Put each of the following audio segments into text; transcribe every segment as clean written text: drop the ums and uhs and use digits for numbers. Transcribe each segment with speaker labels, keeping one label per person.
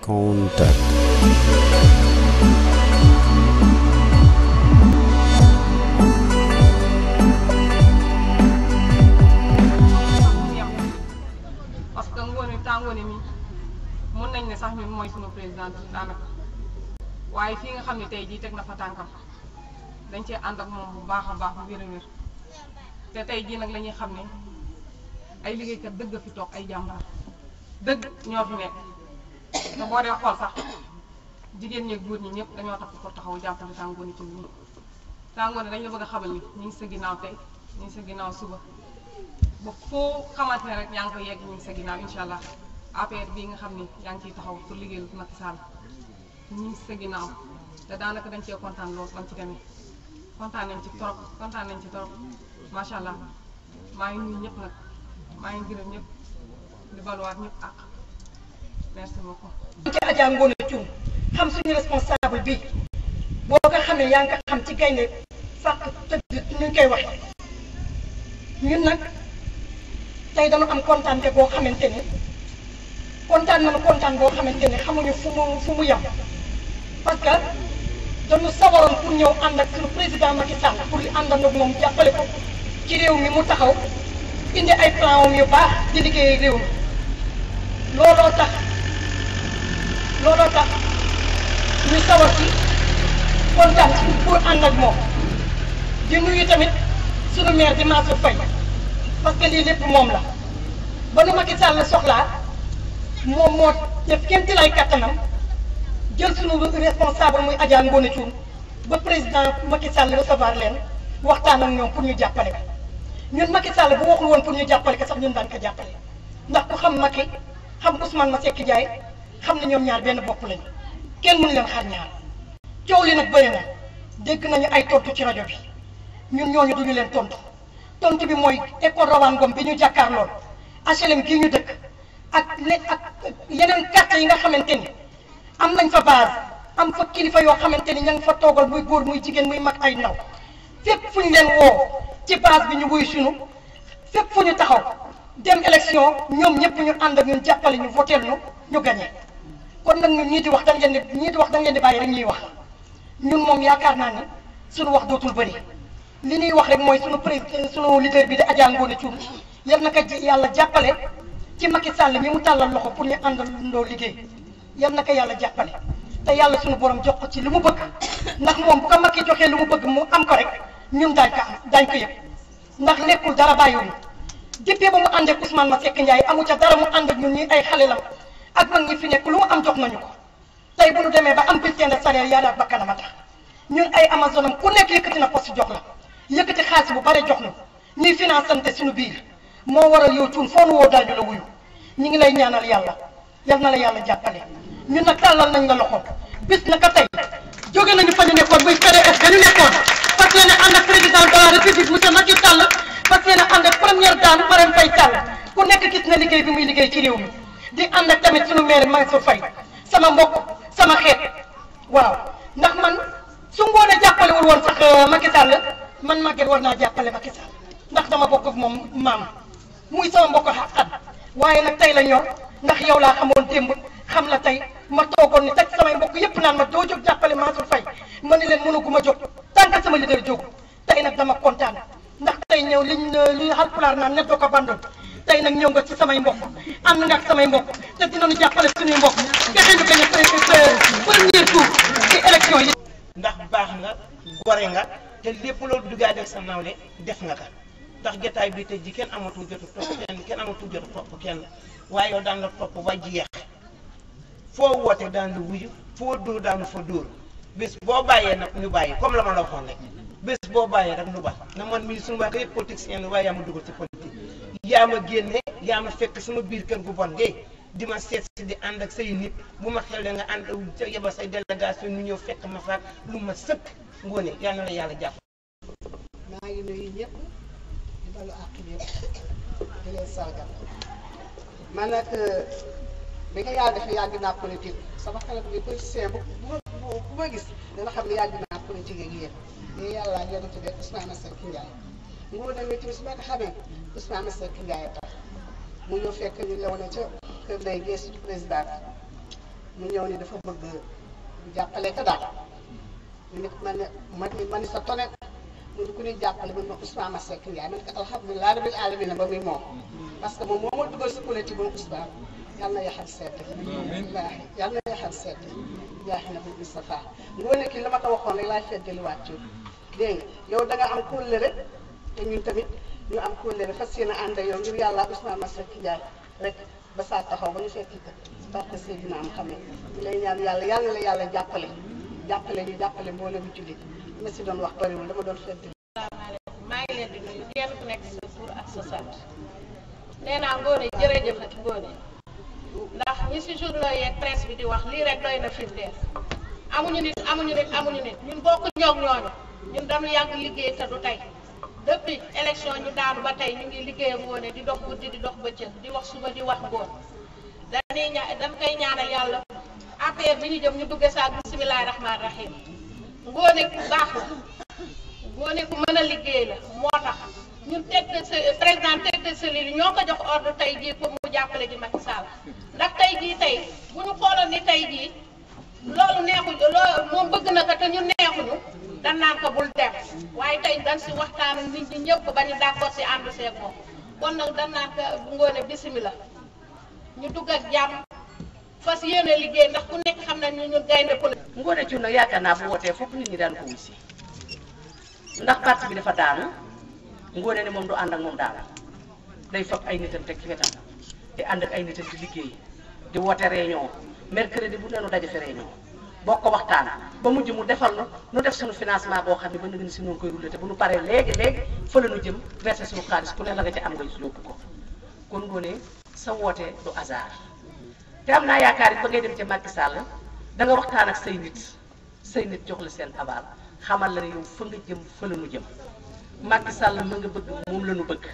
Speaker 1: Contact.
Speaker 2: parce que Ngoné Ngoné mi mën nañ ne sax ñun mooy sunu présidente daanaka waaye fii nga xam ne tey jii teg na fa tànkam dañ cee ànd ak moom bu baax a baax bu wér a wér te tey jii nag la ñuy xam ne ay liggéeykat dëgg fi toog ay jàmbaar dëgg ñoo fi nekk te boo dee xool sax jigéen ñi góor ñi ñëpp dañoo tax pour taxaw jàppale Ngoné ci ñun Ngoné dañ la bëgg a xamal ni ñu ngi sa ginnaaw tey ñu ngi sa ginnaaw suba ba foo xamante ne rek yaa ngi koy yegg ñu ngi sa ginnaaw incha allah APR bii nga xam ni yaa ngi ciy taxaw pour liggéeyal Macky Sall ñu ngi sa ginnaaw te daanaka dañ cee kontaan lool bañ ci demee kontaan nañ ci trop macha allah maa ngi nuyu ñëpp nag maa ngi gërëm ñëpp di baluwaat ñëpp ak merci beaucoup.
Speaker 3: ci Adja Ngoné Thioune xam suñu responsable bi boo ko xamee yaa ngi ko xam ci gaynde fàq tëdd ñu koy waxee ñun nag tey dañu am kontaante boo xamante ni kontaan boo xamante ni xamuñu fu mu yem parce que dañu sawaroon pour ñëw ànd ak suñu président Macky Sall pour li àndandoo ak moom jàppale ko ci réew mi mu taxaw indi ay plan yu baax di liggéey réew mi looloo tax ñu sawar ci kontaan ci pour ànd ak moom di nuyu tamit sunu maire di Mansour Faye parce que lii lépp moom la ba nu Macky Sall soxlaa moom moo def kéem lay kattanam jël sunu responsable muy Adja Ngoné Thioune ba président Macky Sall recevoir leen waxtaan ak ñoom pour ñu jàppale ko ñun Macky Sall bu waxul woon pour ñu jàppale ko sax ñun daan ko jàppale ndax ku xam Macky xam Ousmane Masseck Ndiaye xam ne ñoom ñaar benn bopp lañu kenn mënu leen xar ñaar coow li nag bëri na dégg nañu ay tontu ci rajo bi ñun ñooñu duñu leen tontu bi mooy école Rawane Ngom bi ñu jàkkaarlool HLM gii ñu dëkk ak yeneen quartier yi nga xamante ni am nañ fa base am fa kilifa yoo xamante ni ña ngi fa toogal muy góor muy jigéen muy mag ay ndaw fépp fu ñu leen woo ci base bi ñu wuy sunu fépp fu ñu taxaw dem élection ñoom ñëpp ñu ànd ak ñun jàppale ñu voté ñu gagné kon nag ñun ñii di wax dañ leen di bàyyi rek ñuy wax ñun moom yaakaar naa ni suñu wax dootul bëri li ñuy wax rek mooy suñu président suñu leader bi di Adja Ngoné Thioune yal na ko yàlla jàppale ci Macky Sall mi mu tàllal loxo pour ñu àndandoo liggéey yal na ko yàlla jàppale te yàlla suñu borom jox ko ci li mu bëgg ndax moom bu ko Macky joxee li mu bëgg mu am ko rek ñun daañ ko yëg ndax nekkul dara bàyyiwuñu depuis ba mu ànd ak Ousmane Masseck Ndiaye amu ca dara mu ànd ak ñun ñi ay xale lam ak mag ñi fi nekk lu mu am jox nañu ko tey bu ñu demee ba am bulletin de salaire yaa daal bakkanam a tax ñun ay Amazon am ku nekk yëkkati na poste jox la yëkkati xaalis bu bare jox na ñuy financante suñu biir moo waral yow Thioune foo nu woo daañu la wuyu ñu ngi lay ñaanal yàlla yal na la yàlla jàppale ñun nag tàllal nañ la loxo bis naka tey jóge nañu fa ñu nekkoon muy PDS ga ñu nekkoon fas yéene ànd ak président de la république monsieur Macky Sall fas yéene ànd ak première dame Marème Faye Sall ku nekk gis na liggéey bi muy liggéey ci réew mi di ànd ak tamit suñu maire Mansour Faye sama mbokk sama xeet waaw ndax man su Ngoné jàppalewul woon sax Macky Sall man Maguette war naa jàppale Macky Sall ndax dama bokk ak moom maam muy sama mbokk xat waaye nag tey la ñor ndax yow laa xamoon démb xam la tey ma toogoon ni teg samay mbokk yépp naan ma doo jóg jàppale Mansour Faye ma ni leen mënuguma jóg tant que sama leader jóg tey nag dama kontaan ndax tey ñëw li Haalpulaar naan netto ko bandol tey nag ñëw nga ci samay mbokk ànd nga ak samay mbokk te dinañu jàppale suñuy mbokk fexe ñu gañe premier tour ci élection yi.
Speaker 4: ndax baax nga gore nga te lépp loolu duggaat ak sa nawle def nga ka ndax jotaay bi tey ji kenn amatul jotu topp kenn amatul jotu topp kenn waaye yow daan la topp ba jeex foo woote daan la wuyu foo dóor daanu fa dóor bés boo bàyyee nag ñu bàyyi comme la ma la waxoon rek bés boo bàyyee rek ñu baax na man mii suñu wax yëpp politicien la waaye yaa ma dugal ci politique yaa ma génne yaa ma fekk sama biir kër gu bon gay di ma seet si di ànd ak say nit bu ma xel nga ànd yebal say délégation ñu ñëw fekk ma faat lu ma sëkk Ngoné yal na la yàlla jàpp.
Speaker 5: maa ngi nuyu ñëpp di balu àq ñëpp di leen sargal man nag bi nga yàlla defee yàgg naa politique sama xarit bi politicien bu ma gis dana xam ne yàgg naa politique ak yéen mais yàlla ngeen tuddee Ousmane Masseck Ndiaye Ngoné mi tamit su ma ko xamee Ousmane Masseck Ndiaye tax mu ñëw fekk ñu lew na ca kër Ndeye Guèye suñu président mu ñëw ni dafa bëgg jàppale ka daal mu ne ma ni sa tone mu di ku ñuy jàppale man ma Ousmane Masseck Ndiaye ma ne ko alhamdulilah rabbil alamin ba muy moom parce que moom moo ma dugal si politique moom Ousmane yàlla na yaxal sedd wallaahi yàlla na yaxal sedd jaaxi na bu Moustapha Ngoné kii la ma ko waxoon rek laay feddaliwaat ci dégg nga yow da nga am kóllëre te ñun tamit ñu am kóllëre fas yéene ànd ak yow ngir yàlla Ousmane Masseck Ndiaye rek ba saa taxaw ba ñu fekk ko barke Seydina Muhammad ñu lay ñaan yàlla yàlla la yàlla jàppale ñu jàppale mbooloo bu jullit ma si doon wax bariwul dama doon fedd.
Speaker 1: asalaamaaleykum maa ngi leen di nuyu kenn ku nekk sa tur ak sa sant nee naa Ngoné jërëjëfati Ngoné ndax ñi si journaux yeeg presse bi di wax lii rek doy na firndeel amuñu nit ñun bokk ñoog ñooñu ñun dañu yàgg liggéey te du tey depuis élection ñu daanu ba tey ñu ngi liggéey ak Ngoné di dox guddi di dox bëccëg di wax suba di wax ngoon dañ koy ñaanal yàlla affaire bi ñu jëm ñu dugge saak bisimilahi rahmaani rahim Ngoné ku baax la Ngoné ku mën a liggéey la moo tax ñun président tête de cellule ñoo ko jox ordre tey jii pour mu jàppale di Macky Sall ndax tey jii bu ñu xooloon ni tey jii loolu loolu moom bëgg na ko te ñu neexuñu dan naan ko bul dem waaye tey dañ si waxtaan ak nit ñi ñëpp ba ñu d'accord si ànd seeg moom kon nag dan naan ko Ngoné bisimila ñu dugg ak jàmm fas yéene liggéey ndax ku nekk xam nañ ñu ñun gaynde politique.
Speaker 6: Ngoné Thioune nag yaakaar naa bu wootee foofu nit ñi daan ko wusi ndax parti bi dafa daanu Ngoné ne moom du ànd ak moom daanu day fab ay nitam teg ci wetam di ànd ak ay nitam di liggéey di woote réunion mercredi bu neenu daje fi réunion boo ko waxtaan ba mujj mu defal nu def suñu financement boo xam ne ba nga si noonu koy rullé te bu nu paree léegi fa la nu jëm versé suñu xaalis ku ne la nga ci am nga yóbbu ko kon Ngoné sa woote du hasard te am naa yaakaar it ba ngay dem ca Macky Sall da nga waxtaan ak say nit jox la seen aval xamal la ne yow fa nga jëm fa la nu jëm Macky Sall ma nga bëgg moom la nu bëgg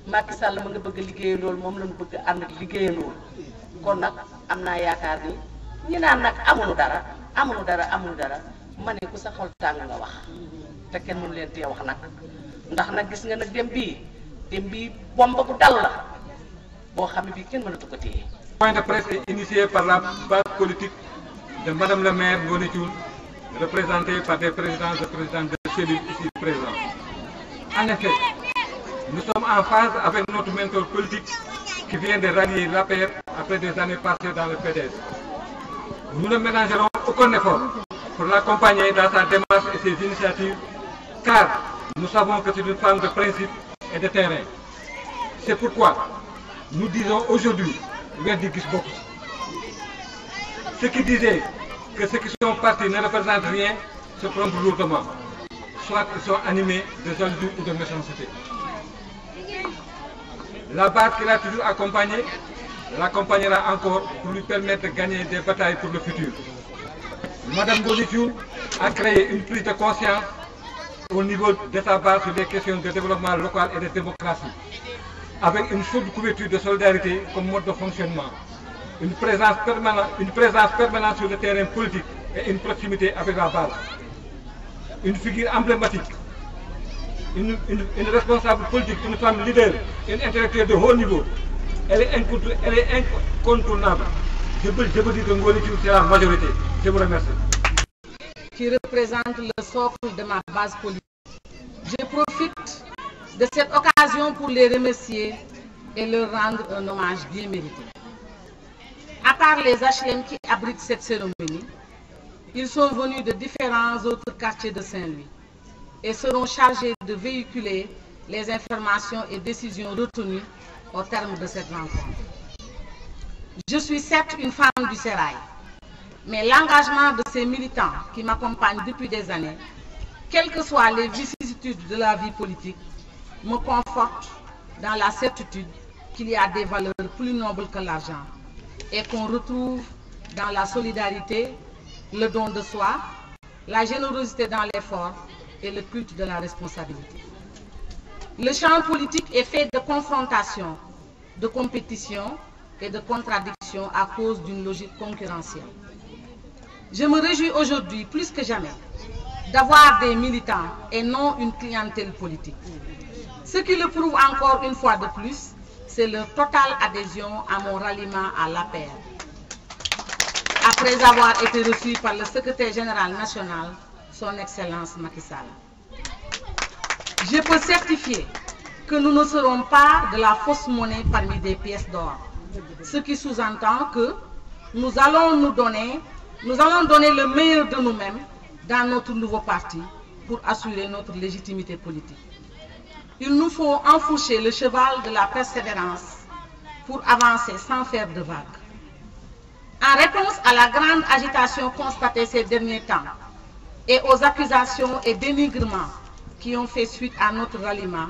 Speaker 6: Macky Sall ma nga bëgg liggéeya loolu moom la nu bëgg ànd ak liggéeya loolu kon nag am naa yaakaar ni ñi naan nag amuñu dara ma ne ku sa xol tàng nga wax te kenn mënu leen tee wax nag ndax nag gis nga nag dem bii bomba bu dal la boo xam ne bii kenn mënatu ko téye.
Speaker 7: Point de presse est initié par la base politique de Madame le maire Ngoné Thioune, représentée par des présidents et présidentes de cellules ici présents. En effet, nous sommes en phase avec notre mentor politique qui vient de rallier l'APR après des années passées dans le PDS. Nous ne ménagerons aucun effort pour l'accompagner dans sa démarche et ses initiatives, car nous savons que c'est une femme de principe et de terrain. C'est pourquoi nous disons aujourd'hui, ceux qui disaient que ceux qui sont partis ne représentent rien se trompent lourdement. Soit ils sont animés de jalousie ou de méchanceté. La base qui l'a toujours accompagné l'accompagnera encore pour lui permettre de gagner des batailles pour le futur. Madame Ngoné Thioune a créé une prise de conscience au niveau de sa base sur les questions de développement local et de démocratie, avec une chaude couverture de solidarité comme mode de fonctionnement, une présence permanente sur le terrain politique et une proximité avec la base. Une figure emblématique, une responsable politique, une femme leader, une intellectuelle de haut niveau. Elle est incontournable. Je peux dire que Ngoné Thioune, c'est la majorité. Je vous remercie.
Speaker 8: Qui représente le socle de ma base politique. Je profite de cette occasion pour les remercier et leur rendre un hommage bien mérité. À part les HLM qui abritent cette cérémonie, ils sont venus de différents autres quartiers de Saint-Louis et seront chargés de véhiculer les informations et décisions retenues au terme de cette rencontre. Je suis certes une femme du sérail, mais l'engagement de ces militants qui m'accompagnent depuis des années, quelles que soient les vicissitudes de la vie politique, me conforte dans la certitude qu'il y a des valeurs plus nobles que l'argent et qu'on retrouve dans la solidarité, le don de soi, la générosité dans l'effort et le culte de la responsabilité. Le champ politique est fait de confrontation, de compétition et de contradiction à cause d'une logique concurrentielle. Je me réjouis aujourd'hui plus que jamais d'avoir des militants et non une clientèle politique. Ce qui le prouve encore une fois de plus, c'est leur totale adhésion à mon ralliement à l'APR. après avoir été reçu par le secrétaire général national, son Excellence Macky Sall. Je peux certifier que nous ne serons pas de la fausse monnaie parmi des pièces d'or, ce qui sous-entend que nous allons donner le meilleur de nous-mêmes dans notre nouveau parti pour assurer notre légitimité politique. Il nous faut enfourcher le cheval de la persévérance pour avancer sans faire de vagues. En réponse à la grande agitation constatée ces derniers temps et aux accusations et dénigrements qui ont fait suite à notre ralliement,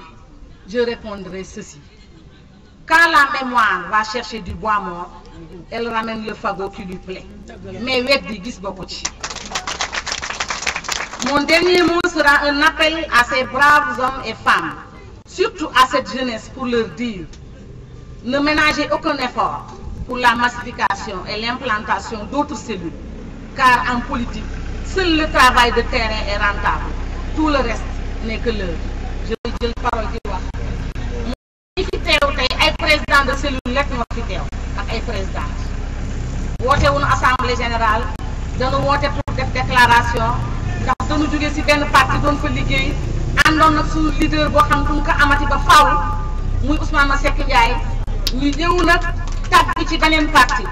Speaker 8: je répondrai ceci. Quand la mémoire va chercher du bois mort, elle ramène le fagot qui lui plaît. Mais weddi gis bokku ci. Mon dernier mot sera un appel à ces braves hommes et femmes, surtout à cette jeunesse, pour leur dire: ne ménagez aucun effort pour la massification et l'implantation d'autres cellules, car en politique, seul le travail de terrain est rentable. Tout le reste n'est que l'heure. Je vais dire parole di wax. Ñi fi teew tey ay président de cellule rek ñoo fi teew ak ay président. Woote wuñu assemblée générale, dañu woote pour def déclaration ndax dañu jóge ci benn parti doon fa liggéey àndoon nag suñu leader boo xam duñ ko amati ba faaw muy Ousmane Masseck Ndiaye ñu ñëw nag tàbbi ci beneen parti.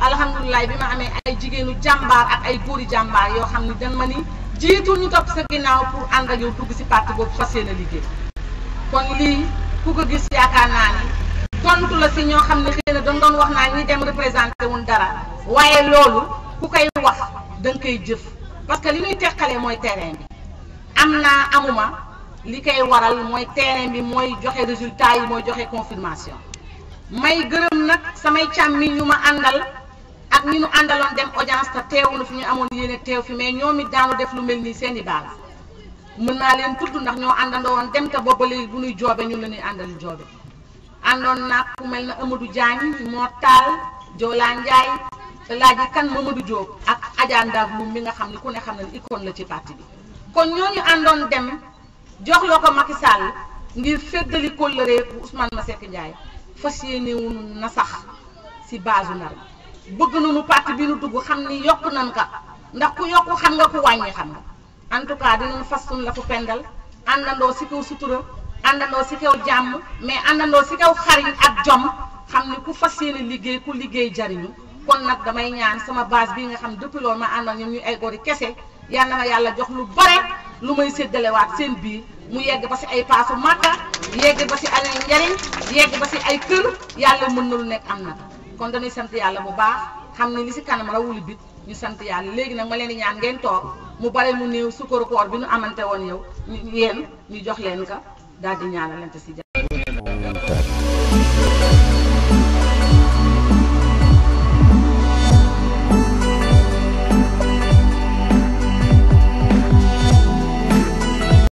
Speaker 8: Alhamdulilah bi ma amee ay jigéenu jàmbaar ak ay góori jàmbaar yoo xam ni dañ ma ni jiitu ñu topp sa ginnaaw pour ànd ak yow dugg ci parti boobu fas yéene liggéey. kon lii ku ko gis yaakaar naa ni tontu la ci ñoo xam ne xëy na dañ doon wax naa ñi dem représenté wuñ dara waaye loolu ku koy wax da nga koy jëf parce que li ñuy teqalee mooy terrain bi am naa amuma li koy waral mooy terrain bi mooy joxe résultat yi mooy joxe confirmation. may gërëm nag samay càmmi ñu ma àndal ak ñi ñu àndaloon dem audience te teewuñu fi ñu amoon yéene teew fi mais ñoom it daanu def lu mel nii seeni base mën naa leen tudd ndax ñoo àndandoo woon dem te booba léegi bu ñuy joobe ñu la ñuy àndal joobe àndoon nag ku mel na Amadou Diagne moo taal Joola Ndiaye Laaji Kan Mamadou Diop ak Adja Ndag Loum mi nga xam ne ku ne xam ne icône la ci parti bi kon ñooñu àndoon dem jox loo ko Macky Sall ngir féddali kóllëre bu Ousmane Masseck Ndiaye fas yéene wuñu na sax ci base nar bëgg nañu parti bi nu dugg xam ni yokk nañ ka ndax ku yokku xam nga ku wàññi xam nga en tout cas dinañ fas suñ la ko pendal àndandoo ci kaw sutura àndandoo ci kaw jàmm mais àndandoo ci kaw xariñ ak jom xam ni ku fas yéene liggéey ku liggéey jariñu kon nag damay ñaan sama base bi nga xam depuis loolu ma àndal ñoom ñu ay gori kese yal na ma yàlla jox lu bare lu may séddalewaat seen biir mu yegg ba ci ay paasu màkka yegg ba ci ay njariñ yegg ba ci ay kër yàlla mën na lu nekk am na kon dañuy sant yàlla bu baax xam ne li ci kanam rawuli bit ñu sant yàlla léegi nag ma leen di ñaan ngeen toog mu bare mu néew sukkaru koor bi nu amante woon yow yéen ñu jox leen ka daal di ñaanalante ci